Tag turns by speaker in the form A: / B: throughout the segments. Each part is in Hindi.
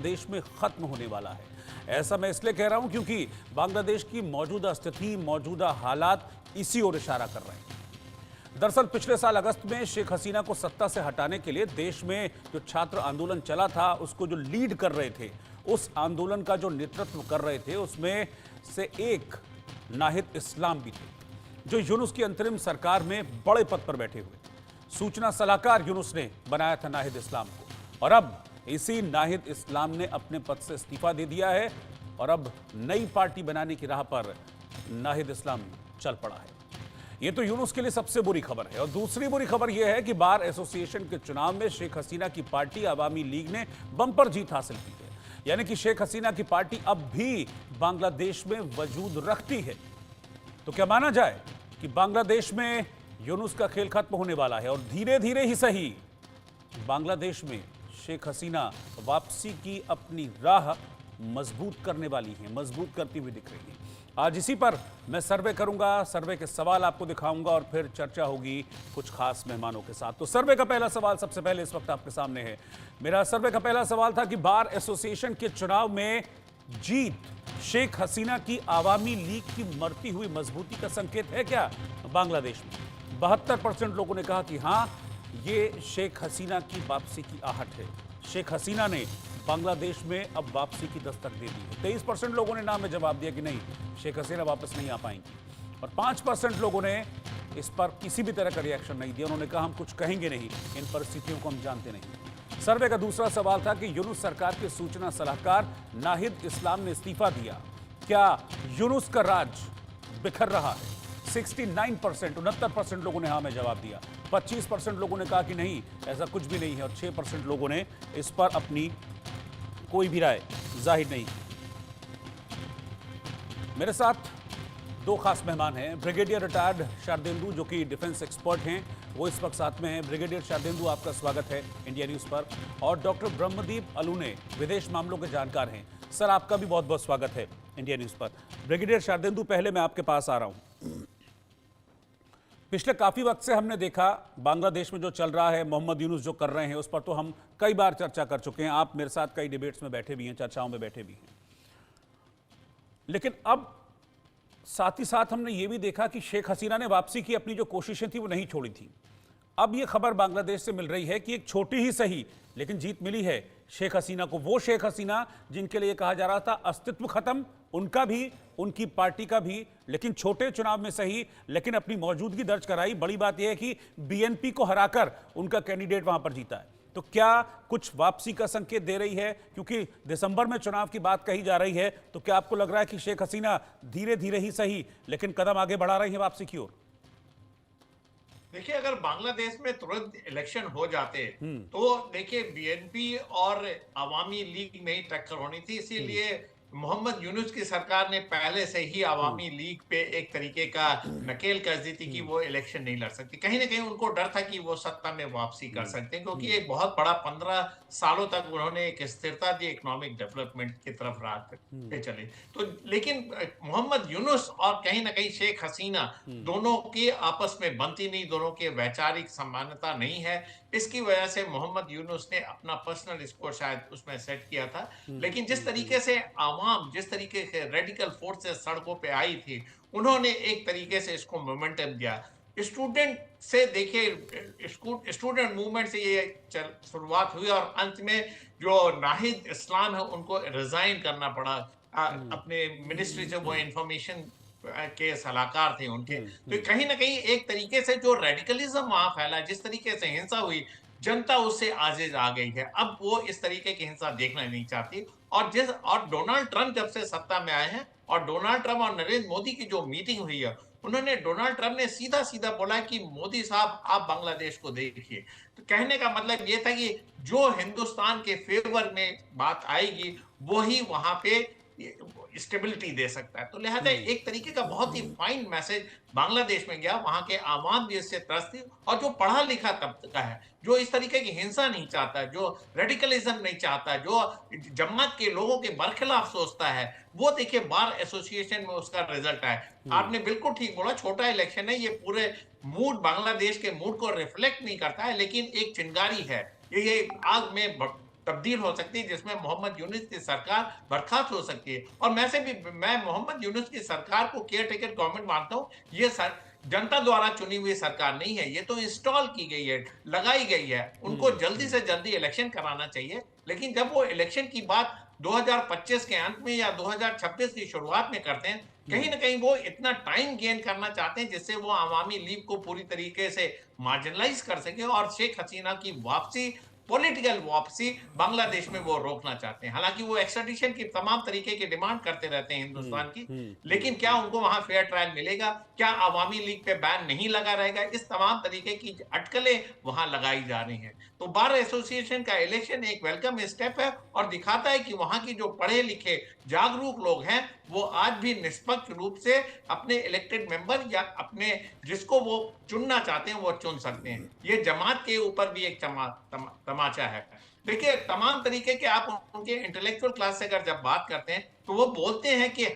A: देश में खत्म होने वाला है। ऐसा मैं इसलिए कह रहा हूं क्योंकि बांग्लादेश की मौजूदा स्थिति, मौजूदा हालात इसी ओर इशारा कर रहे हैं। दरअसल पिछले साल अगस्त में शेख हसीना को सत्ता से हटाने के लिए देश में जो छात्र आंदोलन चला था, उसको जो लीड कर रहे थे, उस आंदोलन का जो नेतृत्व कर रहे थे, उसमें से एक नाहिद इस्लाम भी थे, जो यूनुस की अंतरिम सरकार में बड़े पद पर बैठे हुए। सूचना सलाहकार यूनुस ने बनाया था नाहिद इस्लाम को, और अब इसी नाहिद इस्लाम ने अपने पद से इस्तीफा दे दिया है और अब नई पार्टी बनाने की राह पर नाहिद इस्लाम चल पड़ा है। ये तो यूनुस के लिए सबसे बुरी खबर है। और दूसरी बुरी खबर यह है कि बार एसोसिएशन के चुनाव में शेख हसीना की पार्टी अवामी लीग ने बंपर जीत हासिल की है। यानी कि शेख हसीना की पार्टी अब भी बांग्लादेश में वजूद रखती है। तो क्या माना जाए कि बांग्लादेश में यूनुस का खेल खत्म होने वाला है और धीरे धीरे ही सही बांग्लादेश में शेख हसीना वापसी की अपनी राह मजबूत करने वाली है, मजबूत करती हुई दिख रही है। आज इसी पर मैं सर्वे करूंगा, सर्वे के सवाल आपको दिखाऊंगा और फिर चर्चा होगी कुछ खास मेहमानों के साथ। तो सर्वे का पहला सवाल सबसे पहले इस वक्त आपके सामने है। मेरा सर्वे का पहला सवाल था कि बार एसोसिएशन के चुनाव में जीत शेख हसीना की आवामी लीग की मरती हुई मजबूती का संकेत है क्या बांग्लादेश में? 72% लोगों ने कहा कि हां, ये शेख हसीना की वापसी की आहट है। शेख हसीना ने बांग्लादेश में अब वापसी की दस्तक दे दी है। 23% लोगों ने ना में जवाब दिया कि नहीं, शेख हसीना वापस नहीं आ पाएंगी, और 5% लोगों ने इस पर किसी भी तरह का रिएक्शन नहीं दिया। उन्होंने कहा हम कुछ कहेंगे नहीं, इन परिस्थितियों को हम जानते नहीं। सर्वे का दूसरा सवाल था कि यूनुस सरकार के सूचना सलाहकार नाहिद इस्लाम ने इस्तीफा दिया, क्या यूनुस का राज बिखर रहा है? 69% लोगों ने हाँ में जवाब दिया। 25% लोगों ने कहा कि नहीं, ऐसा कुछ भी नहीं है, और 6% लोगों ने इस पर अपनी कोई भी राय जाहिर नहीं की। मेरे साथ दो खास मेहमान हैं। ब्रिगेडियर रिटायर्ड शारदेंदु, जो कि डिफेंस एक्सपर्ट हैं, वो इस वक्त साथ में हैं। ब्रिगेडियर शारदेंदु, आपका स्वागत है इंडिया न्यूज़ पर। और डॉक्टर ब्रह्मदीप अलूने, विदेश मामलों के जानकार हैं। सर, आपका भी बहुत बहुत स्वागत है इंडिया न्यूज़ पर। ब्रिगेडियर शारदेंदु, पहले मैं आपके पास आ रहा हूँ। पिछले काफ़ी वक्त से हमने देखा बांग्लादेश में जो चल रहा है, मोहम्मद यूनुस जो कर रहे हैं, उस पर तो हम कई बार चर्चा कर चुके हैं। आप मेरे साथ कई डिबेट्स में बैठे भी हैं, चर्चाओं में बैठे भी हैं। लेकिन अब साथ ही साथ हमने ये भी देखा कि शेख हसीना ने वापसी की अपनी जो कोशिशें थी वो नहीं छोड़ी थी। अब ये खबर बांग्लादेश से मिल रही है कि एक छोटी ही सही लेकिन जीत मिली है शेख हसीना को। वो शेख हसीना जिनके लिए कहा जा रहा था अस्तित्व खत्म, उनका भी, उनकी पार्टी का भी, लेकिन छोटे चुनाव में सही, लेकिन अपनी मौजूदगी दर्ज कराई। बड़ी बात यह है कि बीएनपी को हराकर उनका कैंडिडेट वहां पर जीता है। तो क्या कुछ वापसी का संकेत दे रही है? क्योंकि दिसंबर में चुनाव की बात कही जा रही है, तो क्या आपको लग रहा है कि शेख हसीना धीरे धीरे ही सही लेकिन कदम आगे बढ़ा रही है वापसी की ओर?
B: देखिए, अगर बांग्लादेश में तुरंत इलेक्शन हो जाते तो देखिए बीएनपी और अवामी लीग में ही टक्कर होनी थी। इसीलिए मोहम्मद यूनुस की सरकार ने पहले से ही अवामी लीग पे एक तरीके का नकेल कस दी थी कि वो इलेक्शन नहीं लड़ सकती। कहीं ना कहीं उनको डर था कि वो सत्ता में वापसी कर सकते हैं, क्योंकि एक बहुत बड़ा 15 सालों तक उन्होंने एक स्थिरता दी, इकोनॉमिक डेवलपमेंट की तरफ राह पे चले। तो लेकिन मोहम्मद यूनुस और कहीं ना कहीं शेख हसीना दोनों की आपस में बनती नहीं, दोनों के वैचारिक समानता नहीं है। इसकी वजह से मोहम्मद यूनुस ने अपना पर्सनल स्कोर शायद उसमें सेट किया था। लेकिन जिस तरीके से आवाम, जिस तरीके से रेडिकल फोर्सेस सड़कों पे आई थी, उन्होंने एक तरीके से इसको मोमेंटम दिया। स्टूडेंट से देखिए, स्टूडेंट मूवमेंट से ये शुरुआत हुई और अंत में जो नाहिद इस्लाम है उनको रिजाइन करना पड़ा अपने मिनिस्ट्री से। वो इंफॉर्मेशन के सलाहकार थे उनके। तो कहीं ना कहीं एक तरीके से जो रेडिकलिज्म वहां फैला, जिस तरीके से हिंसा हुई, जनता उससे आजिज आ गई है। अब वो इस तरीके की हिंसा देखना नहीं चाहती। और डोनाल्ड ट्रंप जब से सत्ता में आए हैं, और डोनाल्ड ट्रंप और नरेंद्र मोदी की जो मीटिंग हुई है, उन्होंने, डोनाल्ड ट्रंप ने सीधा सीधा बोला कि मोदी साहब आप बांग्लादेश को देखिए। तो कहने का मतलब ये था कि जो हिंदुस्तान के फेवर में बात आएगी वही वहां पे स्टेबिलिटी दे सकता है। तो लिहाजा एक तरीके का बहुत ही फाइन मैसेज बांग्लादेश में गया। वहां के आवाम भी इससे त्रस्त थी, और जो पढ़ा लिखा तबका है, जो इस तरीके की हिंसा नहीं चाहता, जो रेडिकलिज्म नहीं चाहता, जो जमात के लोगों के बरखिलाफ सोचता है, वो देखिए बार एसोसिएशन में उसका रिजल्ट है। आपने बिल्कुल ठीक बोला, छोटा इलेक्शन है, ये पूरे मूड, बांग्लादेश के मूड को रिफ्लेक्ट नहीं करता है, लेकिन एक चिंगारी है। ये आग में तब्दील हो सकती है, जिसमें मोहम्मद यूनुस की सरकार बर्खास्त हो सकती है। और मैं मोहम्मद यूनुस की सरकार को केयर टेकर गवर्नमेंट मानता हूँ। ये जनता द्वारा चुनी हुई सरकार नहीं है, ये तो इंस्टॉल की गई है, लगाई गई है। उनको जल्दी से जल्दी इलेक्शन कराना चाहिए। लेकिन जब वो इलेक्शन की बात 2025 के अंत में या 2026 की शुरुआत में करते हैं, कहीं ना कहीं वो इतना टाइम गेन करना चाहते हैं जिससे वो अवामी लीग को पूरी तरीके से मार्जिनलाइज कर सके और शेख हसीना की वापसी, पॉलिटिकल वापसी बांग्लादेश में वो रोकना चाहते हैं। हालांकि वो एक्स्ट्राडिशन की तमाम तरीके की डिमांड करते रहते हैं हिंदुस्तान की, लेकिन क्या उनको वहां फेयर ट्रायल मिलेगा? क्या अवामी लीग पे बैन नहीं लगा रहेगा? इस तमाम तरीके की अटकलें वहां लगाई जा रही हैं। तो बार एसोसिएशन का इलेक्शन एक वेलकम स्टेप है और दिखाता है कि वहां की जो पढ़े लिखे जागरूक लोग हैं वो आज भी निष्पक्ष रूप से अपने इलेक्टेड मेंबर या अपने जिसको वो चुनना चाहते हैं वो चुन सकते हैं। ये जमात के ऊपर भी एक तमाचा है। देखिए, तमाम तरीके के आप उनके इंटेलेक्चुअल क्लास से अगर जब बात करते हैं तो वो बोलते हैं कि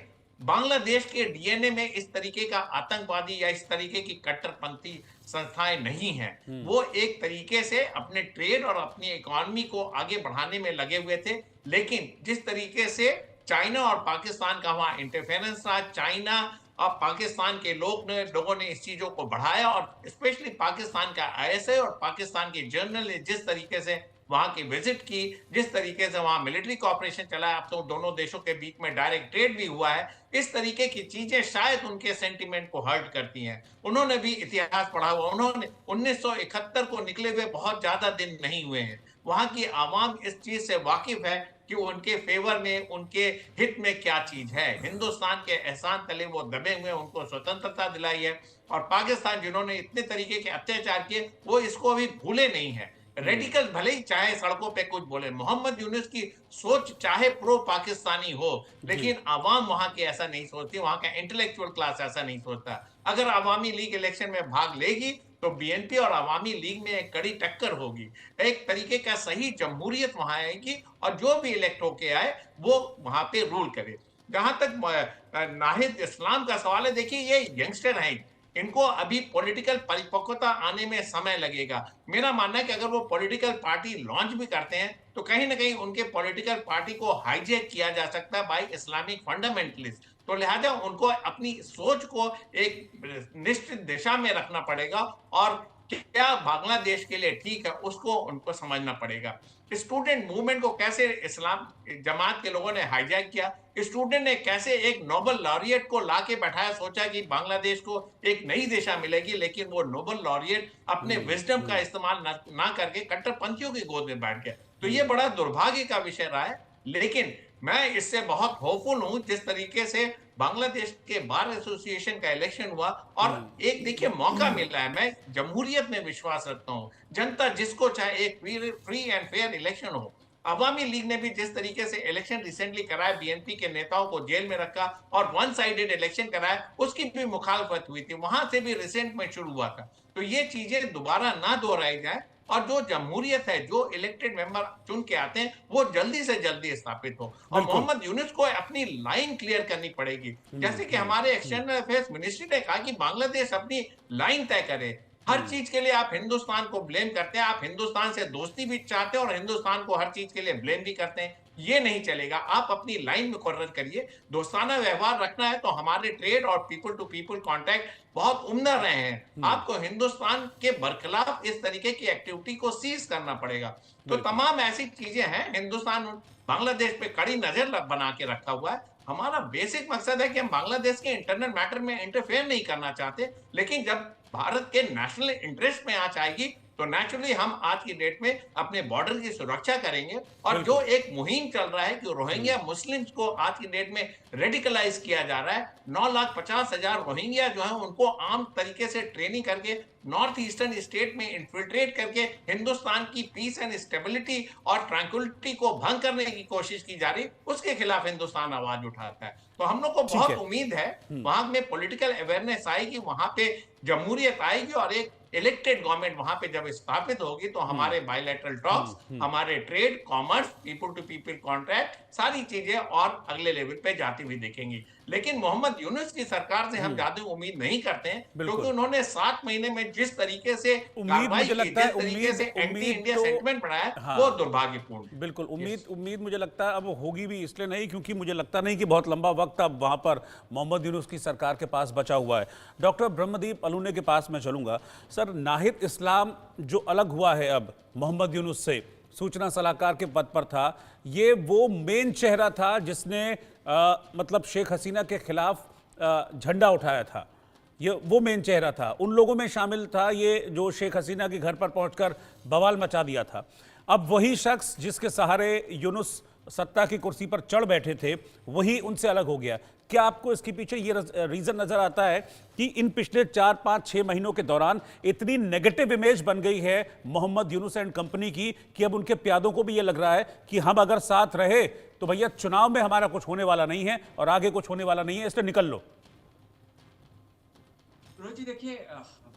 B: बांग्लादेश के डीएनए में इस तरीके का आतंकवादी या इस तरीके की कट्टरपंथी संस्थाएं नहीं हैं। वो एक तरीके से अपने ट्रेड और अपनी इकोनॉमी को आगे बढ़ाने में लगे हुए थे। लेकिन जिस तरीके से चाइना और पाकिस्तान का वहां इंटरफेरेंस रहा, चाइना और पाकिस्तान के लोगों ने इस चीजों को बढ़ाया और स्पेशली पाकिस्तान का आईएसआई और पाकिस्तान के जर्नल ने जिस तरीके से वहां की विजिट की, जिस तरीके से वहां मिलिट्री कॉपरेशन चला है, अब तो दोनों देशों के बीच में डायरेक्ट ट्रेड भी हुआ है, इस तरीके की चीजें शायद उनके सेंटिमेंट को हर्ट करती हैं। उन्होंने भी इतिहास पढ़ा हुआ, उन्होंने 1971 को निकले हुए बहुत ज्यादा दिन नहीं हुए हैं। वहां की आवाम इस चीज से वाकिफ है कि उनके फेवर में, उनके हित में क्या चीज है। हिंदुस्तान के एहसान तले वो दबे हुए, उनको स्वतंत्रता दिलाई है। और पाकिस्तान जिन्होंने इतने तरीके के अत्याचार किए वो इसको अभी भूले नहीं है। रेडिकल भले ही चाहे सड़कों पे कुछ बोले, मोहम्मद यूनुस की सोच चाहे प्रो पाकिस्तानी हो, लेकिन आवाम वहां की ऐसा नहीं सोचती, वहां का इंटेलेक्चुअल क्लास ऐसा नहीं सोचता। अगर अवामी लीग इलेक्शन में भाग लेगी तो बीएनपी और अवामी लीग में एक कड़ी टक्कर होगी, एक तरीके का सही जमहूरियत वहां आएगी और जो भी इलेक्ट होके आए वो वहां पे रूल करे। जहां तक नाहिद इस्लाम का सवाल है, देखिए ये यंगस्टर हैं, इनको अभी पॉलिटिकल परिपक्वता आने में समय लगेगा। मेरा मानना है कि अगर वो पॉलिटिकल पार्टी लॉन्च भी करते हैं तो कहीं ना कहीं उनके पॉलिटिकल पार्टी को हाईजैक किया जा सकता है बाय इस्लामिक फंडामेंटलिस्ट। तो लिहाजा उनको अपनी सोच को एक निश्चित दिशा में रखना पड़ेगा और क्या बांग्लादेश के लिए ठीक है उसको उनको समझना पड़ेगा। स्टूडेंट मूवमेंट को कैसे इस्लाम जमात के लोगों ने हाईजैक किया, स्टूडेंट ने कैसे एक नोबेल लॉरियट को लाके बैठाया, सोचा कि बांग्लादेश को एक नई दिशा मिलेगी, लेकिन वो नोबेल लॉरियट अपने विजडम का इस्तेमाल ना करके कट्टरपंथियों की गोद में बैठ गया। तो ये बड़ा दुर्भाग्य का विषय रहा है। लेकिन मैं इससे बहुत होपफुल हूं जिस तरीके से बांग्लादेश के बार एसोसिएशन का इलेक्शन हुआ और एक देखिए मौका मिल रहा है। मैं जमहूरियत में विश्वास रखता हूं, जनता जिसको चाहे एक फ्री एंड फेयर इलेक्शन हो। अवामी लीग ने भी जिस तरीके से इलेक्शन रिसेंटली कराया, बीएनपी के नेताओं को जेल में रखा और वन साइडेड इलेक्शन कराया, उसकी भी मुखालफत हुई थी, वहां से भी रिसेंट में शुरू हुआ था। तो ये चीजें दोबारा ना दोहराई जाए और जो जमहूरियत है, जो इलेक्टेड मेंबर चुन के आते हैं वो जल्दी से जल्दी स्थापित हो। और मोहम्मद यूनुस को अपनी लाइन क्लियर करनी पड़ेगी। जैसे कि हमारे एक्सटर्नल अफेयर्स मिनिस्ट्री ने कहा कि बांग्लादेश अपनी लाइन तय करे। हर चीज के लिए आप हिंदुस्तान को ब्लेम करते हैं, आप हिंदुस्तान से दोस्ती भी चाहते हैं और हिंदुस्तान को हर चीज के लिए ब्लेम भी करते हैं। ये नहीं चलेगा, आप अपनी लाइन में मुकर्रर करिए। दोस्ताना व्यवहार रखना है तो हमारे ट्रेड और पीपल टू पीपल कांटेक्ट बहुत उम्दा रहे हैं। आपको हिंदुस्तान के बरखिलाफ इस तरीके की एक्टिविटी को सीज करना पड़ेगा। तो तमाम ऐसी चीजें हैं। हिंदुस्तान बांग्लादेश पे कड़ी नजर बना के रखा हुआ है। हमारा बेसिक मकसद है कि हम बांग्लादेश के इंटरनल मैटर में इंटरफेयर नहीं करना चाहते, लेकिन जब भारत के नेशनल इंटरेस्ट में आंच आएगी तो नेचुरली हम आज की डेट में अपने बॉर्डर की सुरक्षा करेंगे। और जो एक मुहिम चल रहा है कि रोहिंग्या मुस्लिम्स को आज की डेट में रेडिकलाइज किया जा रहा है, 9,50,000 रोहिंग्या जो है उनको आम तरीके से ट्रेनिंग करके नॉर्थ ईस्टर्न स्टेट में इन्फिल्ट्रेट करके हिंदुस्तान की पीस एंड स्टेबिलिटी और ट्रैंक्विलिटी को भंग करने की कोशिश की जा रही, उसके खिलाफ हिंदुस्तान आवाज उठाता है। तो हम लोग को बहुत उम्मीद है वहां में पॉलिटिकल अवेयरनेस आएगी, वहां पे जमहूरियत आएगी और एक इलेक्टेड गवर्नमेंट वहां पे जब स्थापित होगी तो हमारे बायलैटरल टॉक्स, हमारे trade, commerce, people to people contract, सारी चीजें और अगले लेवल पे जाती हुई दिखेंगी। लेकिन मोहम्मद यूनुस की सरकार से हम ज्यादा उम्मीद नहीं करते हैं, क्योंकि उन्होंने 7 महीने में जिस तरीके से
A: उम्मीद
B: कार्रवाई
A: मुझे
B: की,
A: लगता है,
B: जिस तरीके से एंटी
A: उम्मीद
B: इंडिया
A: तो
B: सेंटिमेंट बढ़ा है,
A: हाँ
B: वो दुर्भाग्यपूर्ण है।
A: बिल्कुल,
B: Yes.
A: उम्मीद मुझे लगता है अब होगी भी इसलिए नहीं क्योंकि मुझे लगता नहीं कि बहुत लंबा वक्त अब वहां पर मोहम्मद यूनुस की सरकार के पास बचा हुआ है। डॉक्टर ब्रह्मदीप अलूने के पास मैं चलूंगा। सर, नाहिद इस्लाम जो अलग हुआ है अब मोहम्मद यूनुस से, सूचना सलाहकार के पद पर था, ये वो मेन चेहरा था जिसने मतलब शेख हसीना के खिलाफ झंडा उठाया था। ये वो मेन चेहरा था, उन लोगों में शामिल था ये जो शेख हसीना के घर पर पहुंचकर बवाल मचा दिया था। अब वही शख्स जिसके सहारे यूनुस सत्ता की कुर्सी पर चढ़ बैठे थे, वही उनसे अलग हो गया। क्या आपको इसके पीछे ये रीजन नजर आता है कि इन पिछले 4-5-6 महीनों के दौरान इतनी नेगेटिव इमेज बन गई है मोहम्मद यूनुस एंड कंपनी की कि अब उनके प्यादों को भी ये लग रहा है कि हम अगर साथ रहे तो भैया चुनाव में हमारा कुछ होने वाला नहीं है और आगे कुछ होने वाला नहीं है, इसलिए निकल लो।
C: रोज जी देखिए,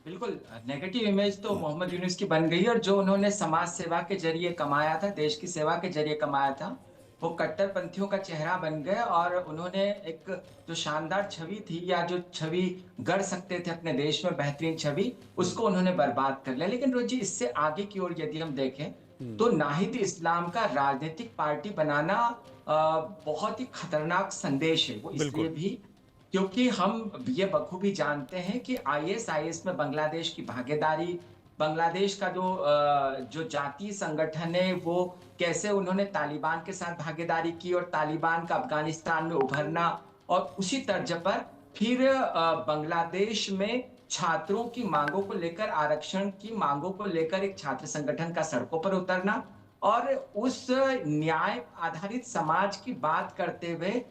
C: बिल्कुल नेगेटिव इमेज तो मोहम्मद यूनुस की बन गई और जो उन्होंने समाज सेवा के जरिए कमाया था, देश की सेवा के जरिए कमाया था, वो कट्टरपंथियों का चेहरा बन गए और उन्होंने एक जो शानदार छवि थी या जो छवि गढ़ सकते थे अपने देश में, बेहतरीन छवि, उसको उन्होंने बर्बाद कर लिया। लेकिन रोज जी इससे आगे की ओर यदि हम देखें तो नाहिद इस्लाम का राजनीतिक पार्टी बनाना बहुत ही खतरनाक संदेश है। वो इसलिए भी क्योंकि हम ये बखूबी जानते हैं कि आईएस में बांग्लादेश की भागीदारी, बांग्लादेश का जो जातीय संगठन है वो कैसे उन्होंने तालिबान के साथ भागीदारी की और तालिबान का अफगानिस्तान में उभरना, और उसी तर्ज पर फिर बांग्लादेश में छात्रों की मांगों को लेकर, आरक्षण की मांगों को लेकर एक छात्र संगठन का सड़कों पर उतरना और उस न्याय आधारित समाज की बात करते हुए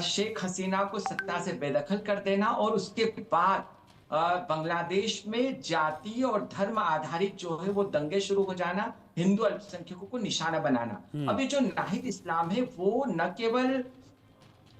C: शेख हसीना को सत्ता से बेदखल कर देना और उसके बाद बांग्लादेश में जाति और धर्म आधारित जो है वो दंगे शुरू हो जाना, हिंदू अल्पसंख्यकों को निशाना बनाना। अभी जो नाहिद इस्लाम है वो न केवल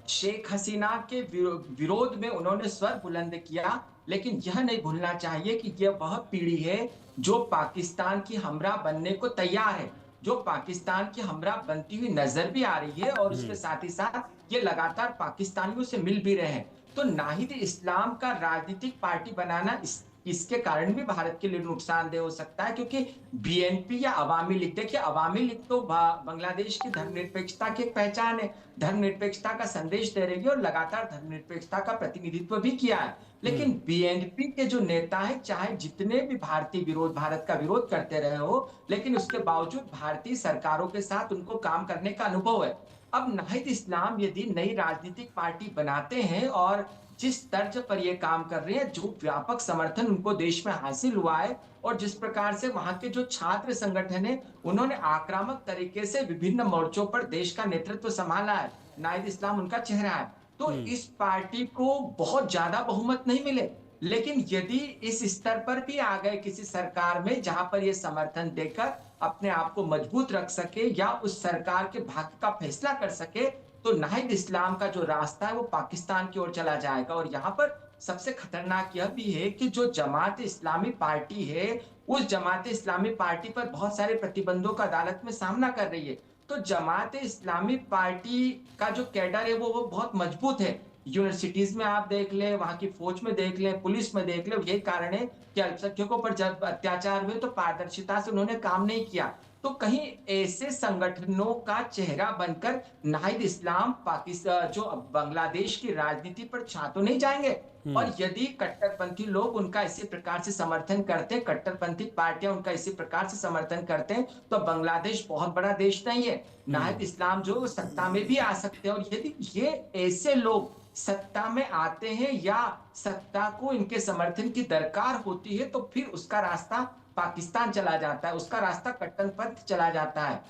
C: शेख हसीना के विरोध में उन्होंने स्वर बुलंद किया, लेकिन यह नहीं भूलना चाहिए कि यह वह पीढ़ी है जो पाकिस्तान की हमरा बनने को तैयार है, जो पाकिस्तान की हमरा बनती हुई नजर भी आ रही है और उसके साथ ही साथ ये लगातार पाकिस्तानियों से मिल भी रहे हैं। तो नाहिद इस्लाम का राजनीतिक पार्टी बनाना इसके कारण भी भारत के लिए नुकसानदेह हो सकता है, क्योंकि बीएनपी या अवामी लीग, देखिए अवामी लीग तो बांग्लादेश की धर्मनिरपेक्षता की एक पहचान है, धर्मनिरपेक्षता का संदेश दे रही है और लगातार धर्मनिरपेक्षता का प्रतिनिधित्व भी किया है। लेकिन बीएनपी के जो नेता है, चाहे जितने भी भारत का विरोध करते रहे हो, लेकिन उसके बावजूद भारतीय सरकारों के साथ उनको काम करने का अनुभव है। अब नाहिद इस्लाम यदि नई राजनीतिक पार्टी बनाते हैं और जिस तर्ज पर ये काम कर रहे हैं, जो व्यापक समर्थन उनको देश में हासिल हुआ है और जिस प्रकार से वहां के जो छात्र संगठन है उन्होंने आक्रामक तरीके से विभिन्न मोर्चों पर देश का नेतृत्व संभाला है, नाहिद इस्लाम उनका चेहरा है, तो इस पार्टी को बहुत ज्यादा बहुमत नहीं मिले। लेकिन यदि इस स्तर पर भी आ गए किसी सरकार में जहां पर ये समर्थन देकर अपने आप को मजबूत रख सके या उस सरकार के भाग्य का फैसला कर सके, तो नाहिद इस्लाम का जो रास्ता है वो पाकिस्तान की ओर चला जाएगा। और यहाँ पर सबसे खतरनाक यह भी है कि जो जमात इस्लामी पार्टी है, उस जमात इस्लामी पार्टी पर बहुत सारे प्रतिबंधों का अदालत में सामना कर रही है। तो जमात इस्लामी पार्टी का जो कैडर है वो बहुत मजबूत है। यूनिवर्सिटीज में आप देख लें, वहां की फौज में देख लें, पुलिस में देख लें, यही कारण है कि अल्पसंख्यकों पर जब अत्याचार हुए तो पारदर्शिता से उन्होंने काम नहीं किया। तो कहीं ऐसे संगठनों का चेहरा बनकर नाहिद इस्लाम पाकिस्तान जो बांग्लादेश की राजनीति पर छा तो नहीं जाएंगे। और यदि कट्टरपंथी लोग उनका इसी प्रकार से समर्थन करते हैं, कट्टरपंथी पार्टियां उनका इसी प्रकार से समर्थन करते हैं, तो बांग्लादेश बहुत बड़ा देश नहीं है। नाहिद इस्लाम जो सत्ता में भी आ सकते हैं, और यदि ये ऐसे लोग सत्ता में आते हैं या सत्ता को इनके समर्थन की दरकार होती है, तो फिर उसका रास्ता पाकिस्तान चला जाता है, उसका रास्ता कट्टरपंथ चला जाता है,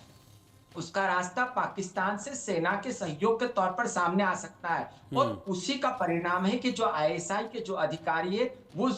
C: उसका रास्ता पाकिस्तान से सेना के सहयोग के तौर पर सामने आ सकता है। और उसी का परिणाम है कि जो आईएसआई के जो अधिकारी है वो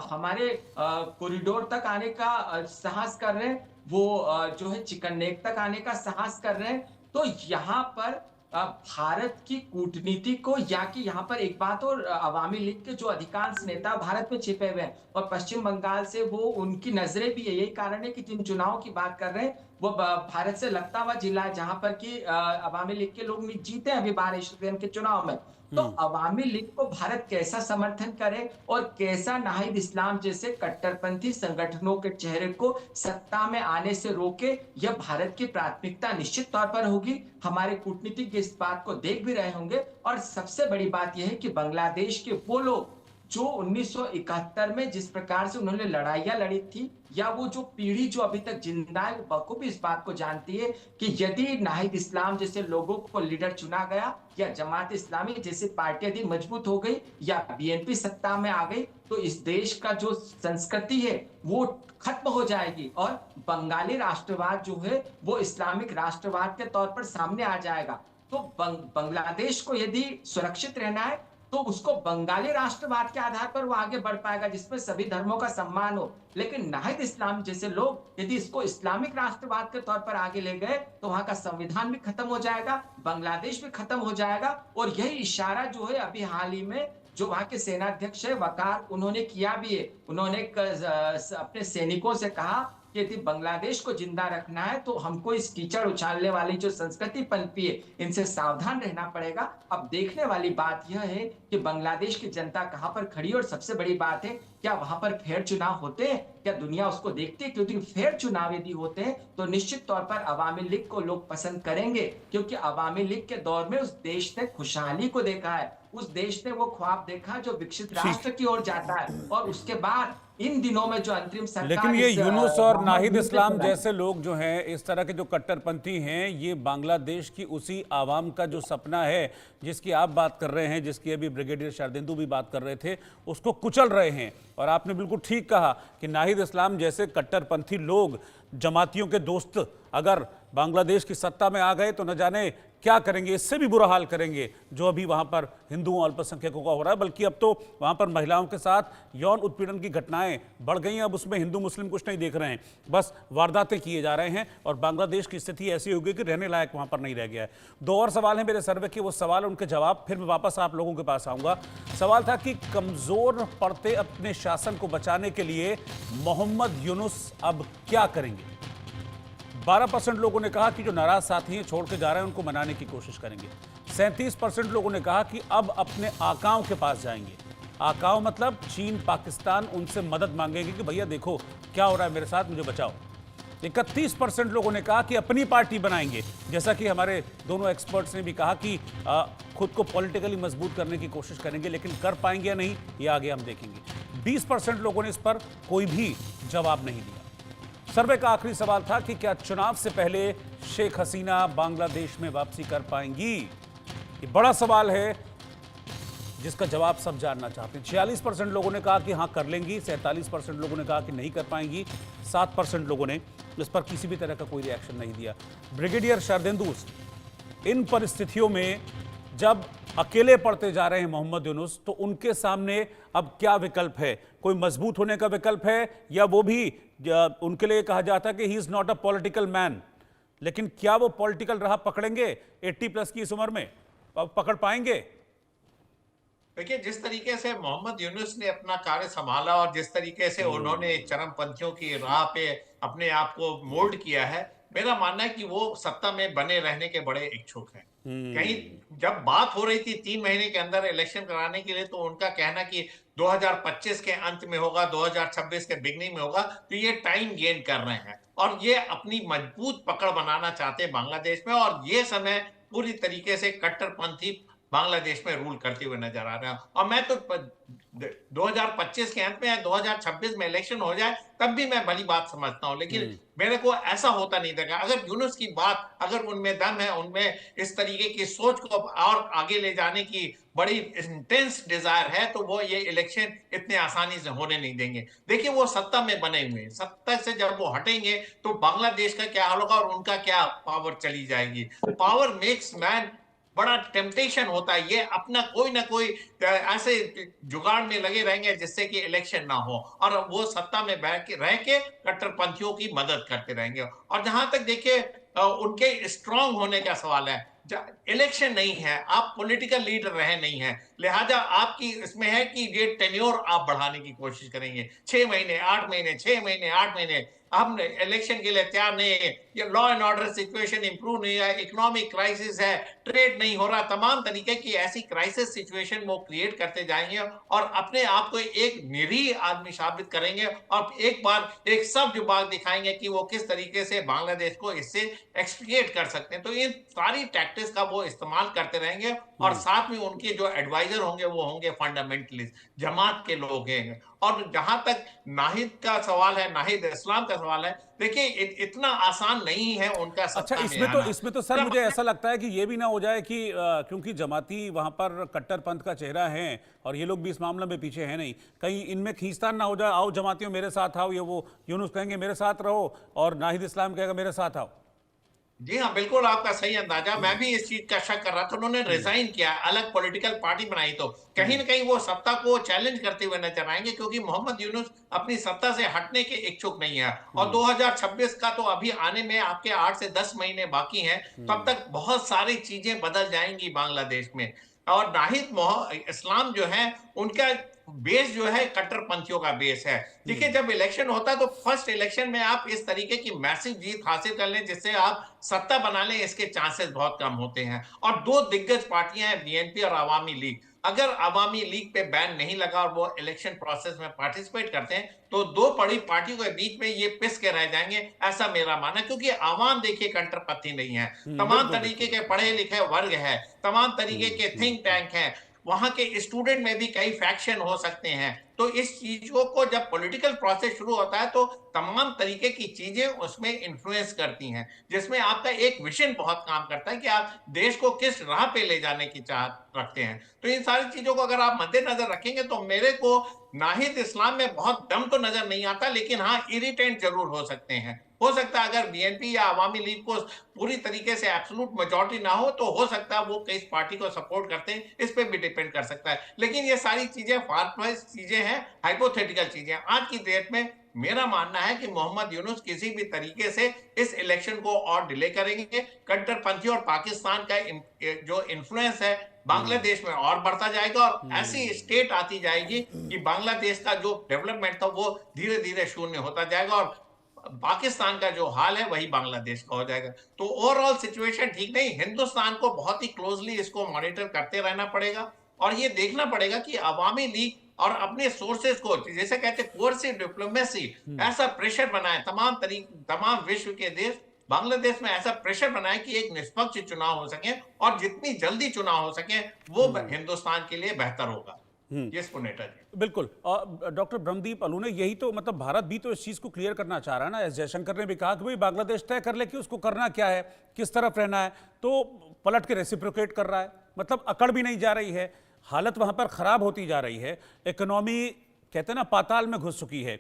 C: हमारे कॉरिडोर तक आने का साहस कर रहे हैं, वो जो है चिकन नेक तक आने का साहस कर रहे हैं। तो यहाँ पर भारत की कूटनीति को, या कि यहाँ पर एक बात और, अवामी लीग के जो अधिकांश नेता भारत में छिपे हुए हैं और पश्चिम बंगाल से वो उनकी नजरें भी है। यही कारण है कि जिन चुनाव की बात कर रहे हैं वो भारत से लगता हुआ जिला है जहां पर कि अवामी लीग के लोग जीते हैं अभी महाराष्ट्र के चुनाव में। तो अवामी लीग को भारत कैसा समर्थन करे और कैसा नाहिद इस्लाम जैसे कट्टरपंथी संगठनों के चेहरे को सत्ता में आने से रोके, यह भारत की प्राथमिकता निश्चित तौर पर होगी। हमारे कूटनीतिज्ञ इस बात को देख भी रहे होंगे। और सबसे बड़ी बात यह है कि बांग्लादेश के वो लोग जो 1971 में जिस प्रकार से उन्होंने लड़ाइयां लड़ी थी, या वो जो पीढ़ी जो अभी तक जिंदा है, वो बखूबी इस बात को जानती है कि यदि नाहिद इस्लाम जैसे लोगों को लीडर चुना गया, या जमात इस्लामी जैसी पार्टी यदि मजबूत हो गई, या बीएनपी सत्ता में आ गई, तो इस देश का जो संस्कृति है वो खत्म हो जाएगी और बंगाली राष्ट्रवाद जो है वो इस्लामिक राष्ट्रवाद के तौर पर सामने आ जाएगा। तो बांग्लादेश को यदि सुरक्षित रहना है तो उसको बंगाली राष्ट्रवाद के आधार पर वो आगे बढ़ पाएगा जिसमें सभी धर्मों का सम्मान हो। लेकिन नाहिद इस्लाम जैसे लोग यदि इसको इस्लामिक राष्ट्रवाद के तौर पर आगे ले गए तो वहां का संविधान भी खत्म हो जाएगा, बांग्लादेश भी खत्म हो जाएगा। और यही इशारा जो है अभी हाल ही में जो वहां के सेनाध्यक्ष है वकार, उन्होंने किया भी है। उन्होंने अपने सैनिकों से कहा कि यदि बांग्लादेश को जिंदा रखना है तो हमको इस कीचड़ उछालने वाली जो संस्कृति पनपी है इनसे सावधान रहना पड़ेगा। अब देखने वाली बात यह है कि बांग्लादेश की जनता कहां पर खड़ी है। और सबसे बड़ी बात है, क्या वहां पर फेयर चुनाव होते हैं, क्या दुनिया उसको देखती है? क्योंकि फेयर चुनाव यदि होते हैं तो निश्चित तौर पर अवामी लीग को लोग पसंद करेंगे, क्योंकि अवामी लीग के दौर में उस देश ने खुशहाली को देखा है, उस देश ने वो ख्वाब देखा जो विकसित राष्ट्र की ओर जाता है। और उसके बाद इन दिनों में जो अंतरिम सरकार,
A: लेकिन ये यूनुस और नाहिद इस्लाम जैसे लोग जो हैं, इस तरह के जो कट्टरपंथी हैं, ये बांग्लादेश की उसी आवाम का जो सपना है जिसकी आप बात कर रहे हैं, जिसकी अभी ब्रिगेडियर शारदेंदु भी बात कर रहे थे, उसको कुचल रहे हैं। और आपने बिल्कुल ठीक कहा कि नाहिद इस्लाम जैसे कट्टरपंथी लोग, जमातियों के दोस्त, अगर बांग्लादेश की सत्ता में आ गए तो न जाने क्या करेंगे, इससे भी बुरा हाल करेंगे जो अभी वहां पर हिंदुओं अल्पसंख्यकों का हो रहा है। बल्कि अब तो वहां पर महिलाओं के साथ यौन उत्पीड़न की घटनाएं बढ़ गई हैं। अब उसमें हिंदू मुस्लिम कुछ नहीं देख रहे हैं, बस वारदातें किए जा रहे हैं। और बांग्लादेश की स्थिति ऐसी हो गई कि रहने लायक वहां पर नहीं रह गया है। दो और सवाल हैं मेरे सर्वे के, वो सवाल उनके जवाब, फिर मैं वापस आप लोगों के पास आऊंगा। सवाल था कि कमजोर पड़ते अपने शासन को बचाने के लिए मोहम्मद यूनुस अब क्या करेंगे। 12% लोगों ने कहा कि जो नाराज साथी हैं छोड़ के जा रहे हैं उनको मनाने की कोशिश करेंगे। 37% लोगों ने कहा कि अब अपने आकाओं के पास जाएंगे। आकाओं मतलब चीन, पाकिस्तान, उनसे मदद मांगेंगे कि भैया देखो क्या हो रहा है मेरे साथ, मुझे बचाओ। 31% लोगों ने कहा कि अपनी पार्टी बनाएंगे, जैसा कि हमारे दोनों एक्सपर्ट्स ने भी कहा कि खुद को पॉलिटिकली मजबूत करने की कोशिश करेंगे, लेकिन कर पाएंगे या नहीं ये आगे हम देखेंगे। 20% लोगों ने इस पर कोई भी जवाब नहीं दिया। सर्वे का आखिरी सवाल था कि क्या चुनाव से पहले शेख हसीना बांग्लादेश में वापसी कर पाएंगी। ये बड़ा सवाल है जिसका जवाब सब जानना चाहते हैं। 46% लोगों ने कहा कि हाँ कर लेंगी, 47% लोगों ने कहा कि नहीं कर पाएंगी, 7% लोगों ने इस पर किसी भी तरह का कोई रिएक्शन नहीं दिया। ब्रिगेडियर शारदेंदु, इन परिस्थितियों में जब अकेले पड़ते जा रहे हैं मोहम्मद यूनुस, तो उनके सामने अब क्या विकल्प है? कोई मजबूत होने का विकल्प है, या वो भी उनके लिए कहा जाता है कि he is not a political man, लेकिन क्या वो पॉलिटिकल राह पकड़ेंगे 80+ की इस उम्र में? अब पकड़ पाएंगे?
B: देखिए, जिस तरीके से मोहम्मद यूनुस ने अपना कार्य संभाला और जिस तरीके से उन्होंने चरमपंथियों की राह पे अपने आप को मोल्ड किया है, मेरा मानना है कि वो सत्ता में बने रहने के बड़े इच्छुक हैं। कहीं जब बात हो रही थी 3 महीने के अंदर इलेक्शन कराने के लिए, तो उनका कहना कि 2025 के अंत में होगा, 2026 के बिगनिंग में होगा, तो ये टाइम गेन कर रहे हैं और ये अपनी मजबूत पकड़ बनाना चाहते हैं बांग्लादेश में। और ये समय पूरी तरीके से कट्टरपंथी बांग्लादेश में रूल करते हुए नजर आ रहे हैं। और मैं तो 2025 के अंत में या 2026 में इलेक्शन हो जाए तब भी मैं भली बात समझता हूं, लेकिन मेरे को ऐसा होता नहीं देखा। अगर यूनुस की बात, अगर उनमें दम है, उनमें इस तरीके की सोच को और आगे ले जाने की बड़ी इंटेंस डिजायर है, तो वो ये इलेक्शन इतने आसानी से होने नहीं देंगे। देखिए, वो सत्ता में बने हुए हैं, सत्ता से जब वो हटेंगे तो बांग्लादेश का क्या हाल होगा और उनका क्या पावर चली जाएगी। पावर मेक्स मैन बड़ा टेम्पटेशन होता है। ये अपना कोई ना कोई ऐसे जुगाड़ में लगे रहेंगे जिससे कि इलेक्शन ना हो, और वो सत्ता में रह के कट्टरपंथियों की मदद करते रहेंगे। और जहां तक देखिए उनके स्ट्रांग होने का सवाल है, इलेक्शन नहीं है, आप पॉलिटिकल लीडर रहे नहीं है, लिहाजा आपकी इसमें है कि ये टेन्योर आप बढ़ाने की कोशिश करेंगे, 6 महीने 8 महीने 6 महीने 8 महीने। हम इलेक्शन के लिए तैयार नहीं है, ये law and order situation improve नहीं है, इकोनॉमिक क्राइसिस है, ट्रेड नहीं हो रहा, तमाम तरीके की ऐसी क्राइसिस सिचुएशन वो क्रिएट करते जाएंगे और अपने आप को एक निरीह आदमी साबित करेंगे और एक बार एक सब जुबान दिखाएंगे कि वो किस तरीके से बांग्लादेश को इससे एक्सट्रिकेट कर सकते हैं। तो इन सारी टैक्टिक्स का वो इस्तेमाल करते रहेंगे और साथ में उनके जो एडवाइजर होंगे वो होंगे फंडामेंटलिस्ट, जमात के लोग हैं। और जहां तक नाहिद का सवाल है, नाहिद इस्लाम का सवाल है, देखिए इतना आसान नहीं है उनका
A: अच्छा,
B: सत्ता में आना।
A: इसमें तो सर मुझे ऐसा लगता है कि ये भी ना हो जाए कि क्योंकि जमाती वहां पर कट्टरपंथ का चेहरा है और ये लोग भी इस मामले में पीछे हैं नहीं, कहीं इनमें खींचतान ना हो जाए, आओ जमातियों मेरे साथ आओ, ये वो यूनुस कहेंगे मेरे साथ रहो और नाहिद इस्लाम कहेगा मेरे साथ आओ।
B: जी हाँ, बिल्कुल आपका सही अंदाजा। मैं भी इस चीज का शक कर रहा था। उन्होंने रिजाइन किया, अलग पॉलिटिकल पार्टी बनाई, तो कहीं ना कहीं वो सत्ता को चैलेंज करते हुए नजर आएंगे, क्योंकि मोहम्मद यूनुस अपनी सत्ता से हटने के इच्छुक नहीं है। और 2026 का तो अभी आने में आपके 8 से 10 महीने बाकी हैं। तब तक बहुत सारी चीजें बदल जाएंगी बांग्लादेश में। और नाहिद इस्लाम जो है, उनका बेस जो है कट्टरपंथियों का बेस है। देखिए, जब इलेक्शन होता है तो फर्स्ट इलेक्शन में आप इस तरीके की मैसिव जीत हासिल कर लें जिससे आप सत्ता बना लें, इसके चांसेस बहुत कम होते हैं। और दो दिग्गज पार्टियां हैं, बीएनपी और अवामी लीग। अगर अवामी लीग पे बैन नहीं लगा और वो इलेक्शन प्रोसेस में पार्टिसिपेट करते हैं तो दो बड़ी पार्टियों के बीच में ये पिस के रह जाएंगे, ऐसा मेरा मानना है। क्योंकि आवाम देखिए कट्टरपंथी नहीं है, तमाम
A: बिल्कुल
B: तरीके
A: बिल्कुल।
B: के पढ़े लिखे वर्ग है, तमाम तरीके के थिंक टैंक हैं, वहां के स्टूडेंट में भी कई फैक्शन हो सकते हैं। तो इस चीजों को जब पॉलिटिकल प्रोसेस शुरू होता है तो तमाम तरीके की चीजें उसमें इन्फ्लुएंस करती हैं, जिसमें आपका एक विजन बहुत काम करता है कि आप देश को किस राह पे ले जाने की चाह रखते हैं। तो इन सारी चीजों को अगर आप मद्देनजर रखेंगे तो मेरे को नाहिद इस्लाम में बहुत दम तो नजर नहीं आता, लेकिन हाँ इरिटेंट जरूर हो सकते हैं। हो सकता है अगर बीएनपी या अवामी लीग को पूरी तरीके से एब्सोल्यूट मेजॉरिटी ना हो तो हो सकता है वो किस पार्टी को सपोर्ट करते हैं, इस पे भी डिपेंड कर सकता है। लेकिन ये सारी चीजें फार-फ्लंग चीजें हैं, हाइपोथेटिकल चीजें। आज की डेट में मेरा मानना है कि मोहम्मद यूनुस किसी भी तरीके से इस इलेक्शन को और डिले करेंगे। कट्टरपंथी और पाकिस्तान का जो इन्फ्लुएंस है बांग्लादेश में और बढ़ता जाएगा और ऐसी स्टेट आती जाएगी कि बांग्लादेश का जो डेवलपमेंट था वो धीरे धीरे शून्य होता जाएगा और पाकिस्तान का जो हाल है वही बांग्लादेश का हो जाएगा। तो ओवरऑल सिचुएशन ठीक नहीं। हिंदुस्तान को बहुत ही क्लोजली इसको मॉनिटर करते रहना पड़ेगा और ये देखना पड़ेगा कि अवामी लीग और अपने सोर्सेज को, जैसे कहते हैं कोर्सिव डिप्लोमेसी, ऐसा प्रेशर बनाए तमाम विश्व के देश बांग्लादेश में ऐसा प्रेशर बनाए कि एक निष्पक्ष चुनाव हो सके और जितनी जल्दी चुनाव हो सके वो हिंदुस्तान के लिए बेहतर होगा। यस पुनेटा जी।
A: बिल्कुल। और डॉक्टर ब्रह्मदीप अलू यही तो मतलब भारत भी तो इस चीज को क्लियर करना चाह रहा है ना। एस जयशंकर ने भी कहा कि भाई बांग्लादेश तय कर ले कि उसको करना क्या है, किस तरफ रहना है, तो पलट के रेसिप्रोकेट कर रहा है। मतलब अकड़ भी नहीं जा रही है, हालत वहां पर खराब होती जा रही है, इकोनॉमी कहते हैं ना पाताल में घुस चुकी है।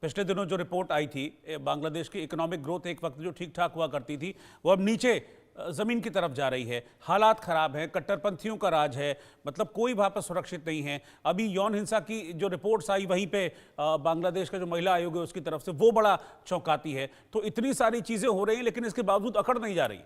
A: पिछले दिनों जो रिपोर्ट आई थी बांग्लादेश की इकोनॉमिक ग्रोथ एक वक्त जो ठीक ठाक हुआ करती थी वो अब नीचे जमीन की तरफ जा रही है। हालात खराब हैं, कट्टरपंथियों का राज है, मतलब कोई वहां पर सुरक्षित नहीं है। अभी यौन हिंसा की जो रिपोर्ट्स आई वहीं पे बांग्लादेश का जो महिला आयोग है उसकी तरफ से वो बड़ा चौंकाती है। तो इतनी सारी चीजें हो रही हैं लेकिन इसके बावजूद अकड़ नहीं जा रही।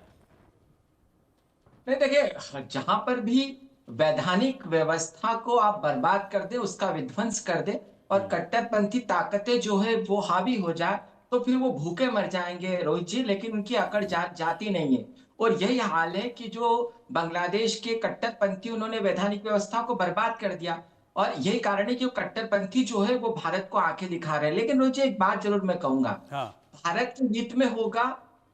C: नहीं, देखिए, जहां पर भी वैधानिक व्यवस्था को आप बर्बाद कर दे, उसका विध्वंस कर दे और कट्टरपंथी ताकतें जो है वो हावी हो जाए तो फिर वो भूखे मर जाएंगे रोहित जी, लेकिन उनकी अकड़ जाती नहीं है। और यही हाल है कि जो बांग्लादेश के कट्टरपंथी, उन्होंने वैधानिक व्यवस्था को बर्बाद कर दिया और यही कारण है कि वो कट्टरपंथी जो है वो भारत को आंखें दिखा रहे हैं। लेकिन रोहित जी, एक बात जरूर मैं कहूंगा,
A: हाँ।
C: भारत के हित में होगा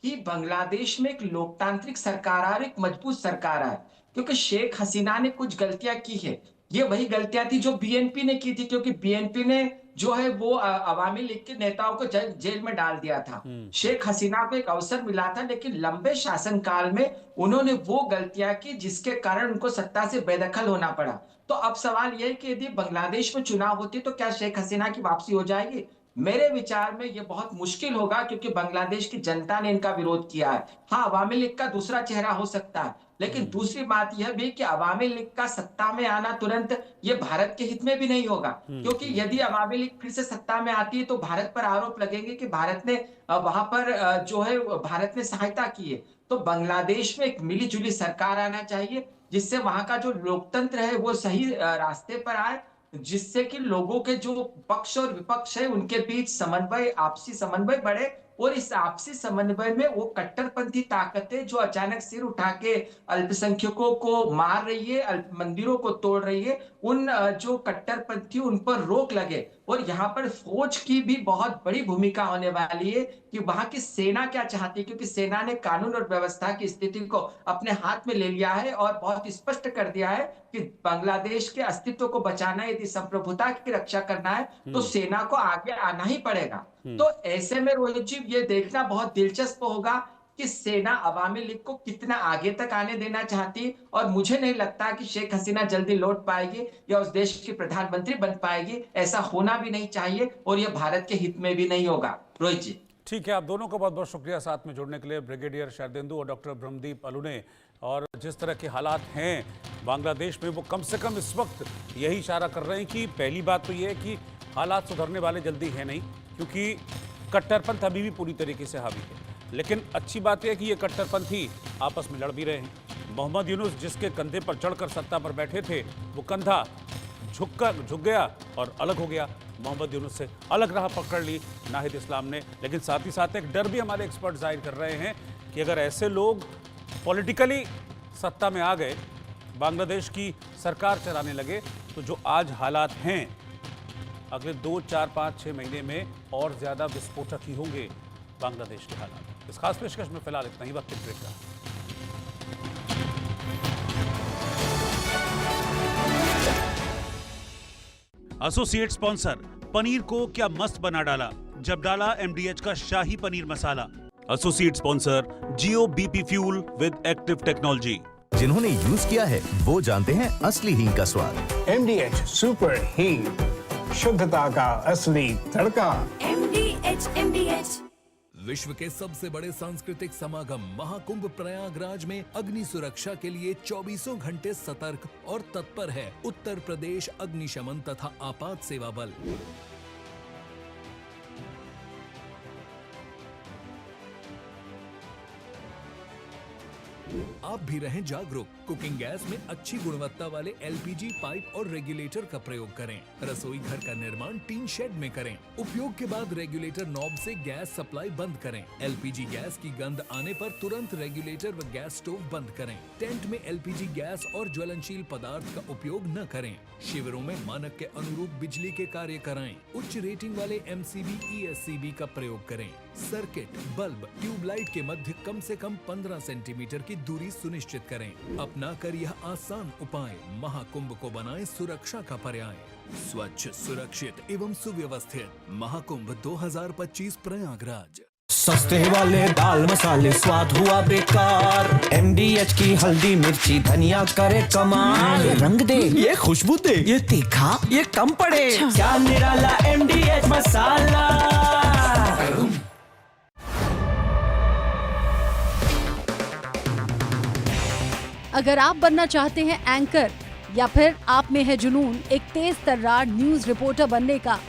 C: कि बांग्लादेश में एक लोकतांत्रिक सरकार आए, एक मजबूत सरकार आए, क्योंकि शेख हसीना ने कुछ गलतियां की है। ये वही गलतियां थी जो बीएनपी ने की थी, क्योंकि बीएनपी ने जो है वो अवामी लीग के नेताओं को जेल में डाल दिया था। शेख हसीना को एक अवसर मिला था, लेकिन लंबे शासनकाल में उन्होंने वो गलतियां की जिसके कारण उनको सत्ता से बेदखल होना पड़ा। तो अब सवाल यह है कि यदि बांग्लादेश में चुनाव होते तो क्या शेख हसीना की वापसी हो जाएगी? मेरे विचार में यह बहुत मुश्किल होगा, क्योंकि बांग्लादेश की जनता ने इनका विरोध किया है। हाँ, अवामी लीग का दूसरा चेहरा हो सकता है, लेकिन दूसरी बात यह भी कि अवामी लीग का सत्ता में आना तुरंत ये भारत के हित में भी नहीं होगा, क्योंकि यदि अवामी लीग फिर से सत्ता में आती है तो भारत पर आरोप लगेंगे कि भारत ने वहां पर जो है भारत ने सहायता की है। तो बांग्लादेश में एक मिली जुली सरकार आना चाहिए जिससे वहां का जो लोकतंत्र है वो सही रास्ते पर आए जिससे कि लोगों के जो पक्ष और विपक्ष है उनके बीच समन्वय, आपसी समन्वय बढ़े, और इस आपसी समन्वय में वो कट्टरपंथी ताकतें जो अचानक सिर उठा के अल्पसंख्यकों को मार रही है, मंदिरों को तोड़ रही है, उन जो कट्टरपंथी उन पर रोक लगे। और यहाँ पर फौज की भी बहुत बड़ी भूमिका होने वाली है कि वहां की सेना क्या चाहती है, क्योंकि सेना ने कानून और व्यवस्था की स्थिति को अपने हाथ में ले लिया है और बहुत स्पष्ट कर दिया है कि बांग्लादेश के अस्तित्व को बचाना है, यदि संप्रभुता की रक्षा करना है तो सेना को आगे आना ही पड़ेगा। तो ऐसे में रोहित जी ये देखना बहुत दिलचस्प होगा कि सेना अवामी लीग को कितना आगे तक आने देना चाहती, और मुझे नहीं लगता कि शेख हसीना जल्दी लौट पाएगी या उस देश की प्रधानमंत्री बन पाएगी। ऐसा होना भी नहीं चाहिए और यह भारत के हित में भी नहीं होगा। रोहित जी,
A: ठीक है, आप दोनों को बहुत बहुत शुक्रिया साथ में जुड़ने के लिए, ब्रिगेडियर शरदेंदु और डॉक्टर ब्रह्मदीप अलूने। और जिस तरह के हालात हैं बांग्लादेश में, वो कम से कम इस वक्त यही इशारा कर रहे हैं कि पहली बात तो ये है कि हालात सुधरने वाले जल्दी है नहीं, क्योंकि कट्टरपंथ अभी भी पूरी तरीके से हावी है। लेकिन अच्छी बात यह है कि ये कट्टरपंथी आपस में लड़ भी रहे हैं। मोहम्मद यूनुस जिसके कंधे पर चढ़कर सत्ता पर बैठे थे, वो कंधा झुक गया और अलग हो गया। मोहम्मद यूनुस से अलग राह पकड़ ली नाहिद इस्लाम ने। लेकिन साथ ही साथ एक डर भी हमारे एक्सपर्ट जाहिर कर रहे हैं कि अगर ऐसे लोग पॉलिटिकली सत्ता में आ गए, बांग्लादेश की सरकार चलाने लगे, तो जो आज हालात हैं अगले 2, 4, 5, 6 महीने में और ज्यादा विस्फोटक ही होंगे बांग्लादेश के हालात। इस खास पेशकश में फिलहाल इतना ही, वक्त ब्रेक का। एसोसिएट स्पॉन्सर, पनीर को क्या मस्त बना डाला जब डाला MDH का Shahi Paneer masala. Associate sponsor, Jio BP fuel with active technology.
D: जिन्होंने यूज किया है वो जानते हैं असली हींग का स्वाद।
E: MDH सुपर हींग, शुद्धता का असली तड़का।
F: MDH।
G: विश्व के सबसे बड़े सांस्कृतिक समागम महाकुंभ प्रयागराज में अग्नि सुरक्षा के लिए 24 घंटे सतर्क और तत्पर है उत्तर प्रदेश अग्निशमन तथा आपात सेवा बल। आप भी रहें जागरूक। कुकिंग गैस में अच्छी गुणवत्ता वाले LPG पाइप और रेगुलेटर का प्रयोग करें। रसोई घर का निर्माण टीन शेड में करें। उपयोग के बाद रेगुलेटर नॉब से गैस सप्लाई बंद करें। LPG गैस की गंध आने पर तुरंत रेगुलेटर व गैस स्टोव बंद करें। टेंट में LPG गैस और ज्वलनशील पदार्थ का उपयोग न करें। शिविरों में मानक के अनुरूप बिजली के कार्य कराएं। उच्च रेटिंग वाले MCB ESCB का प्रयोग करें। सर्किट, बल्ब, ट्यूबलाइट के मध्य कम से कम 15 सेंटीमीटर की दूरी सुनिश्चित करें। अपना कर यह आसान उपाय महाकुंभ को बनाए सुरक्षा का पर्याय। स्वच्छ, सुरक्षित एवं सुव्यवस्थित महाकुंभ 2025 प्रयागराज।
H: सस्ते वाले दाल मसाले स्वाद हुआ बेकार। MDH की हल्दी मिर्ची धनिया करे कमाल। ये रंग दे, ये खुशबू दे, ये तीखा, ये कम पड़े। क्या निराला MDH मसाला।
F: अगर आप बनना चाहते हैं एंकर, या फिर आप में है जुनून एक तेज तर्रार न्यूज रिपोर्टर बनने का,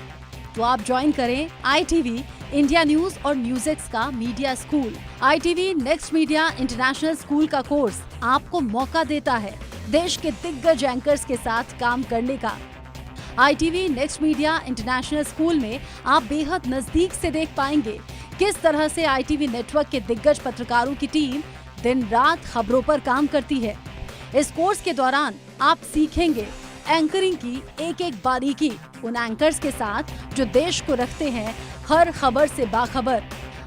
F: तो आप ज्वाइन करें ITV इंडिया न्यूज और न्यूज़ का media school. ITV next media international school का कोर्स आपको मौका देता है देश के दिग्गज एंकर्स के साथ काम करने का। ITV next media international school में आप बेहद नजदीक से देख पाएंगे किस तरह से ITV नेटवर्क के दिग्गज पत्रकारों की टीम दिन रात खबरों पर काम करती है। इस कोर्स के दौरान आप सीखेंगे एंकरिंग की एक एक बारीकी उन एंकर्स के साथ जो देश को रखते हैं हर खबर से बाखबर।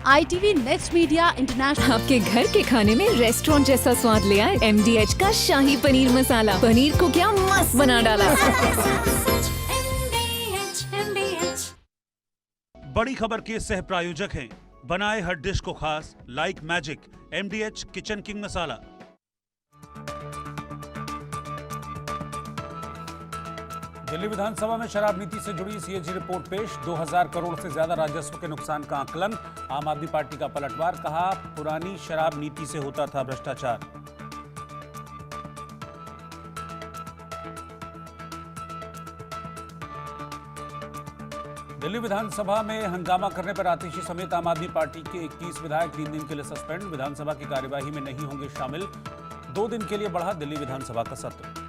F: ITV नेक्स्ट मीडिया इंटरनेशनल
I: आपके घर के खाने में रेस्टोरेंट जैसा स्वाद ले आए MDH का शाही पनीर मसाला। पनीर को क्या मस्त बना डाला।
A: बड़ी खबर के सह प्रायोजक हैं, बनाए हर डिश को खास, like magic, MDH kitchen king masala. Delhi विधानसभा में शराब नीति से जुड़ी CAG रिपोर्ट पेश। 2000 करोड़ से ज्यादा राजस्व के नुकसान का आकलन। आम आदमी पार्टी का पलटवार, कहा पुरानी शराब नीति से होता था भ्रष्टाचार। दिल्ली विधानसभा में हंगामा करने पर आतिशी समेत आम आदमी पार्टी के 21 विधायक 3 दिन के लिए सस्पेंड। विधानसभा की कार्यवाही में नहीं होंगे शामिल। 2 दिन के लिए बढ़ा दिल्ली विधानसभा का सत्र।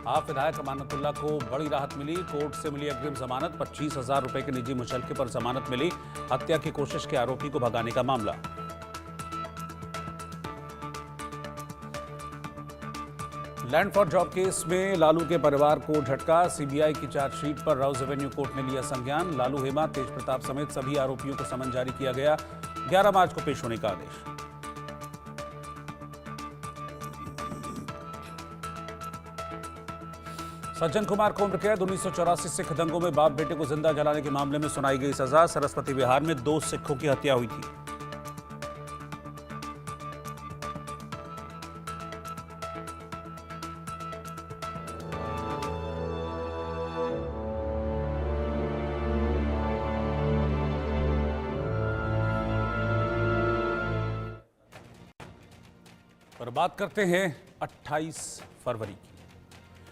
A: आप विधायक अमानतुल्लाह को बड़ी राहत मिली। कोर्ट से मिली अग्रिम जमानत, 25,000 रुपए के निजी मुचलके पर जमानत मिली। हत्या की कोशिश के आरोपी को भगाने का मामला। लैंड फॉर जॉब केस में लालू के परिवार को झटका। सीबीआई की चार्जशीट पर राउज एवेन्यू कोर्ट ने लिया संज्ञान। लालू, हेमा, तेज प्रताप समेत सभी आरोपियों को समन जारी किया गया। 11 मार्च को पेश होने का आदेश। सज्जन कुमार को उम्र कैद। 1984 सिख दंगों में बाप बेटे को जिंदा जलाने के मामले में सुनाई गई सजा। सरस्वती विहार में 2 सिखों की हत्या हुई थी। पर बात करते हैं 28 फरवरी की।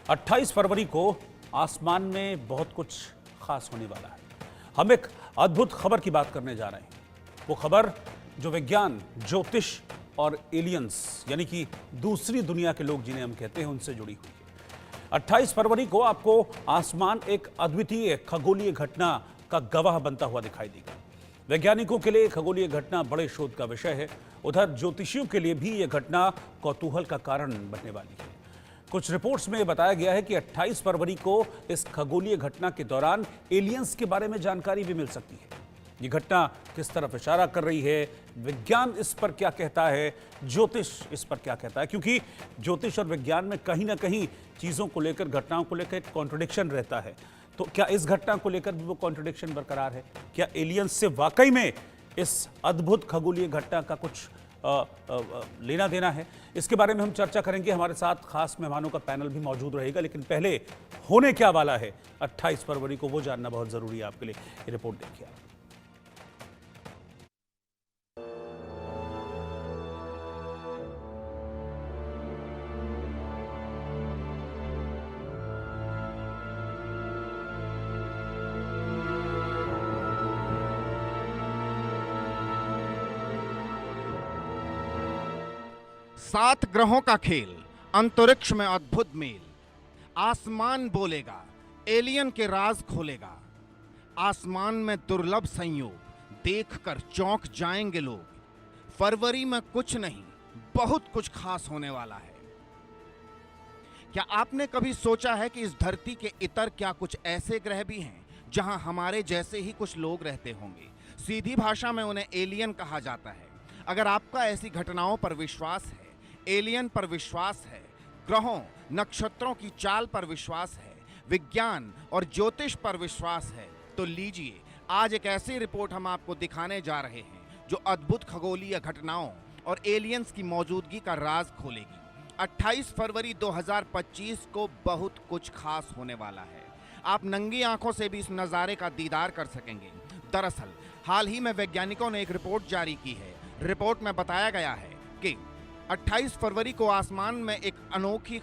A: 28 फरवरी को आसमान में बहुत कुछ खास होने वाला है। हम एक अद्भुत खबर की बात करने जा रहे हैं। वो खबर जो विज्ञान, ज्योतिष और एलियंस यानी कि दूसरी दुनिया के लोग जिन्हें हम कहते हैं उनसे जुड़ी हुई है। 28 फरवरी को आपको आसमान एक अद्वितीय खगोलीय घटना का गवाह बनता हुआ दिखाई देगा। वैज्ञानिकों के लिए खगोलीय घटना बड़े शोध का विषय है। उधर ज्योतिषियों के लिए भी यह घटना कौतूहल का कारण बनने वाली है। कुछ रिपोर्ट्स में बताया गया है कि 28 फरवरी को इस खगोलीय घटना के दौरान एलियंस के बारे में जानकारी भी मिल सकती है। ये घटना किस तरफ इशारा कर रही है, विज्ञान इस पर क्या कहता है, ज्योतिष इस पर क्या कहता है, क्योंकि ज्योतिष और विज्ञान में कहीं ना कहीं चीज़ों को लेकर, घटनाओं को लेकर एक कॉन्ट्रडिक्शन रहता है। तो क्या इस घटना को लेकर भी वो कॉन्ट्रडिक्शन बरकरार है? क्या एलियंस से वाकई में इस अद्भुत खगोलीय घटना का कुछ लेना देना है? इसके बारे में हम चर्चा करेंगे। हमारे साथ खास मेहमानों का पैनल भी मौजूद रहेगा, लेकिन पहले होने क्या वाला है 28 फरवरी को वो जानना बहुत जरूरी है आपके लिए। ये रिपोर्ट देखिए।
J: सात ग्रहों का खेल, अंतरिक्ष में अद्भुत मेल, आसमान बोलेगा, एलियन के राज खोलेगा। आसमान में दुर्लभ संयोग, देखकर चौंक जाएंगे लोग। फरवरी में कुछ नहीं, बहुत कुछ खास होने वाला है। क्या आपने कभी सोचा है कि इस धरती के इतर क्या कुछ ऐसे ग्रह भी हैं जहां हमारे जैसे ही कुछ लोग रहते होंगे? सीधी भाषा में उन्हें एलियन कहा जाता है। अगर आपका ऐसी घटनाओं पर विश्वास है, एलियन पर विश्वास है, ग्रहों नक्षत्रों की चाल पर विश्वास है, विज्ञान और ज्योतिष पर विश्वास है, तो लीजिए आज एक ऐसी रिपोर्ट हम आपको दिखाने जा रहे हैं जो अद्भुत खगोलीय घटनाओं और एलियंस की मौजूदगी का राज खोलेगी। 28 फरवरी 2025 को बहुत कुछ खास होने वाला है। आप नंगी आंखों से भी इस नज़ारे का दीदार कर सकेंगे। दरअसल हाल ही में वैज्ञानिकों ने एक रिपोर्ट जारी की है। रिपोर्ट में बताया गया है कि 28 फरवरी को आसमान में एक अनोखी